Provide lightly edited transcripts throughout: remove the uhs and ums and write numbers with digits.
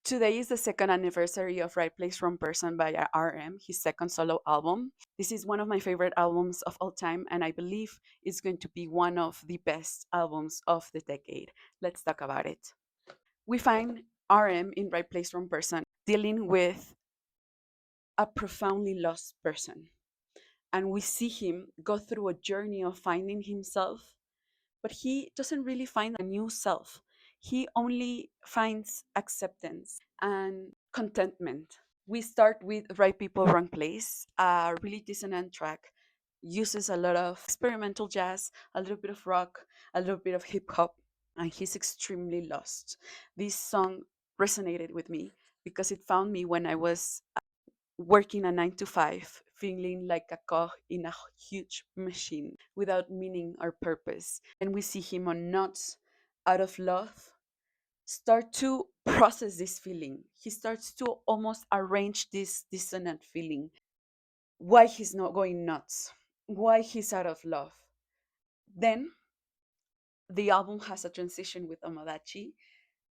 Today is the second anniversary of Right Place, Wrong Person by RM, his second solo album. This is one of my favorite albums of all time, and I believe it's going to be one of the best albums of the decade. Let's talk about it. We find RM in Right Place, Wrong Person dealing with a profoundly lost person. And we see him go through a journey of finding himself, but he doesn't really find a new self. He only finds acceptance and contentment. We start with Right People, Wrong Place, a really dissonant track. Uses a lot of experimental jazz, a little bit of rock, a little bit of hip hop, and he's extremely lost. This song resonated with me because it found me when I was working a 9 to 5, feeling like a cog in a huge machine without meaning or purpose. And we see him on Nuts, out of love, start to process this feeling. He starts to almost arrange this dissonant feeling. Why he's not going nuts, why he's out of love. Then the album has a transition with Omodachi.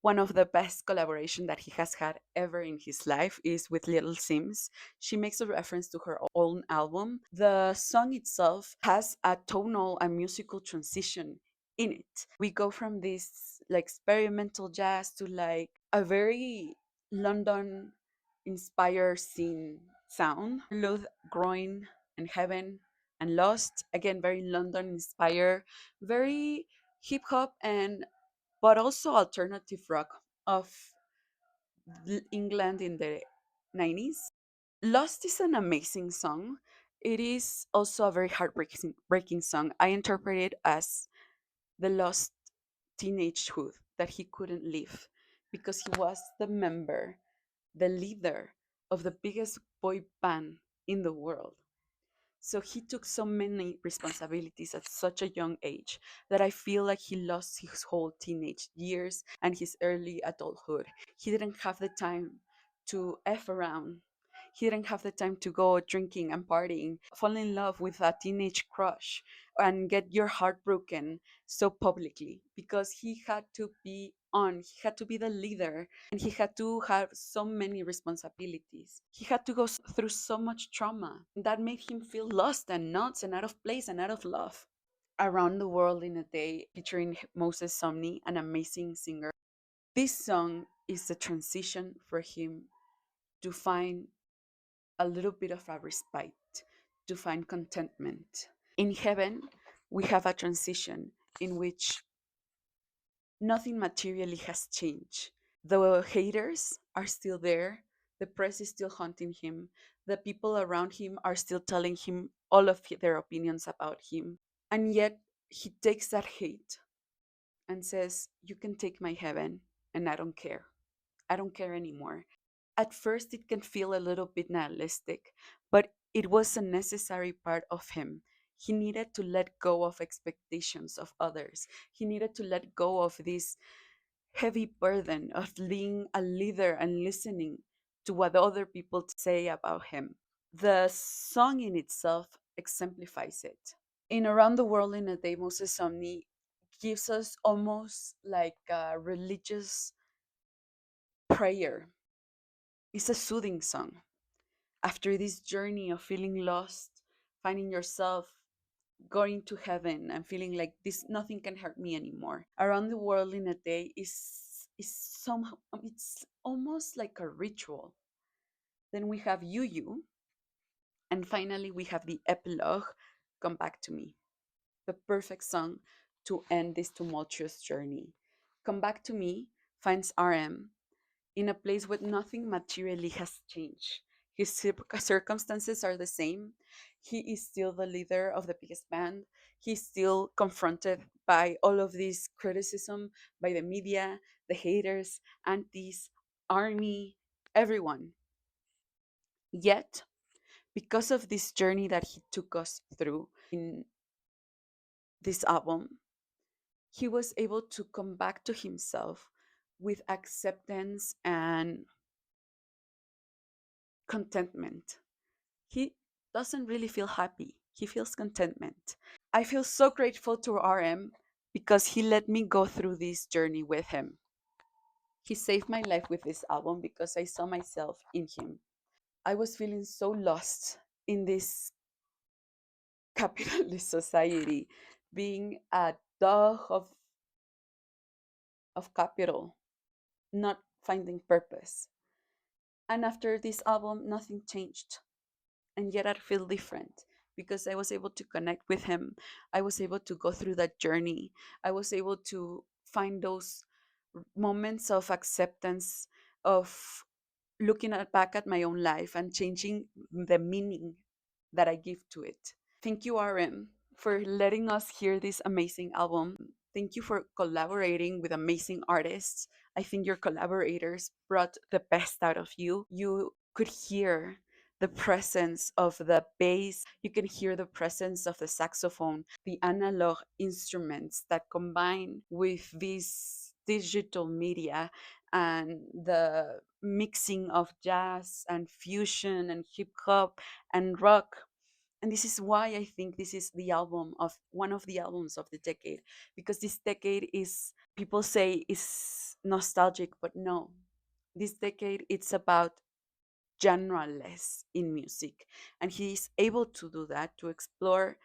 One of the best collaboration that he has had ever in his life is with Little Sims. She makes a reference to her own album. The song itself has a tonal and musical transition in it. We go from this like experimental jazz to like a very London inspired scene sound. Love, Groin, and Heaven and Lost. Again, very London inspired, very hip hop and but also alternative rock of England in the 90s. Lost is an amazing song. It is also a very heartbreaking breaking song. I interpret it as the lost teenagehood that he couldn't live because he was the member, the leader of the biggest boy band in the world. So he took so many responsibilities at such a young age that I feel like he lost his whole teenage years and his early adulthood. He didn't have the time to F around. He didn't have the time to go drinking and partying, fall in love with a teenage crush, and get your heart broken so publicly because he had to be on. He had to be the leader and he had to have so many responsibilities. He had to go through so much trauma that made him feel lost and nuts and out of place and out of love. Around the World in a Day, featuring Moses Somni, an amazing singer. This song is the transition for him to find a little bit of a respite, to find contentment. In Heaven, we have a transition in which nothing materially has changed. The haters are still there. The press is still hunting him. The people around him are still telling him all of their opinions about him. And yet, he takes that hate and says, "You can take my heaven, and I don't care. I don't care anymore." At first, it can feel a little bit nihilistic, but it was a necessary part of him. He needed to let go of expectations of others. He needed to let go of this heavy burden of being a leader and listening to what other people say about him. The song in itself exemplifies it. In Around the World in a Day, Moses Somni gives us almost like a religious prayer. It's a soothing song. After this journey of feeling lost, finding yourself, going to heaven and feeling like this nothing can hurt me anymore. Around the World in a Day is somehow it's almost like a ritual. Then we have You, and finally we have the epilogue, Come Back to Me. The perfect song to end this tumultuous journey. Come Back to Me finds RM in a place where nothing materially has changed. His circumstances are the same. He is still the leader of the biggest band. He's still confronted by all of this criticism by the media, the haters, aunties, army, everyone. Yet, because of this journey that he took us through in this album, he was able to come back to himself with acceptance and contentment. He doesn't really feel happy. He feels contentment. I feel so grateful to RM because he let me go through this journey with him. He saved my life with this album because I saw myself in him. I was feeling so lost in this capitalist society, being a dog of capital, not finding purpose. And after this album, nothing changed. And yet I feel different because I was able to connect with him. I was able to go through that journey. I was able to find those moments of acceptance, of looking back at my own life and changing the meaning that I give to it. Thank you, RM, for letting us hear this amazing album. Thank you for collaborating with amazing artists. I think your collaborators brought the best out of you. You could hear the presence of the bass, you can hear the presence of the saxophone, the analog instruments that combine with this digital media and the mixing of jazz and fusion and hip hop and rock. And this is why I think this is the album of one of the albums of the decade, because this decade is, people say, is nostalgic, but no, this decade it's about genreless in music, and he's able to do that, to explore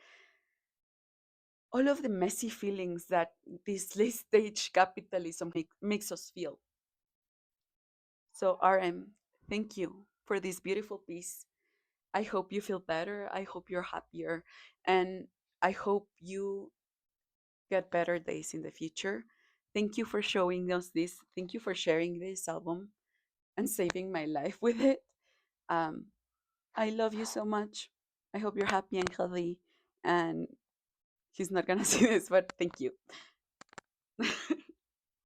all of the messy feelings that this late stage capitalism makes us feel. So RM, thank you for this beautiful piece. I hope you feel better. I hope you're happier. And I hope you get better days in the future. Thank you for showing us this. Thank you for sharing this album and saving my life with it. Um, I love you so much. I hope you're happy and healthy. And he's not going to see this, but thank you.